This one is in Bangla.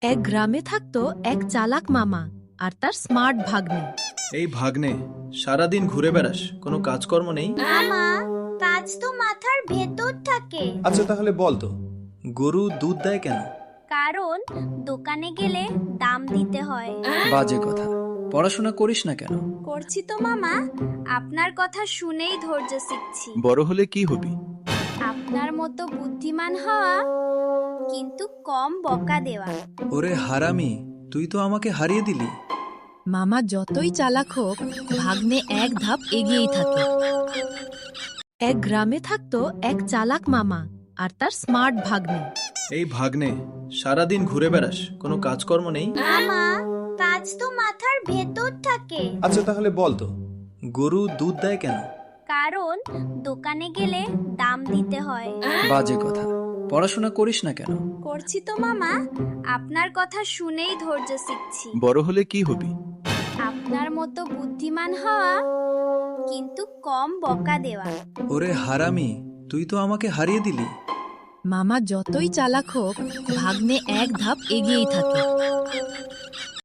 এক গ্রামে থাকতো এক চালাক মামা আর তার স্মার্ট ভাগ্নে। এই ভাগ্নে, সারাদিন ঘুরে বেড়াস, কোনো কাজকর্ম নেই? মামা, কাজ তো মাথার ভেতর থাকে। আচ্ছা তাহলে বল তো, গরু দুধ দেয় কেন? কারণ দোকানে গেলে দাম দিতে হয়। বাজে কথা। পড়াশোনা করিস না কেন? করছি তো মামা, আপনার কথা শুনেই ধৈর্য শিখছি। বড় হলে কি হবি? আপনার মতো বুদ্ধিমান হওয়া, কিন্তু কম বকা দেওয়া। ওরে হারামি, তুই তো আমাকে হারিয়ে দিলি। মামা যতই চালাক হোক, ভাগ্নে এক ধাপ এগিয়েই থাকে। এক গ্রামে থাকতো এক চালাক মামা আর তার স্মার্ট ভাগ্নে। এই ভাগ্নে, সারাদিন ঘুরে বেড়াস, কোনো কাজকর্ম নেই? মামা, কাজ তো মাথার ভেতর থাকে। আচ্ছা তাহলে বল তো, গরু দুধ দেয় কেন? কারণ দোকানে গেলে দাম দিতে হয়। বাজে কথা। পড়াশোনা করিস না কেন? করছি তো মামা, আপনার কথা শুনেই ধৈর্য শিখছি। বড় হলে কি হবি? আপনার মতো বুদ্ধিমান হওয়া, কিন্তু কম বকা দেওয়া। ওরে হারামি, তুই তো আমাকে হারিয়ে দিলি। মামা যতই চালাক হোক, ভাগ্নে এক ধাপ এগিয়েই থাকে।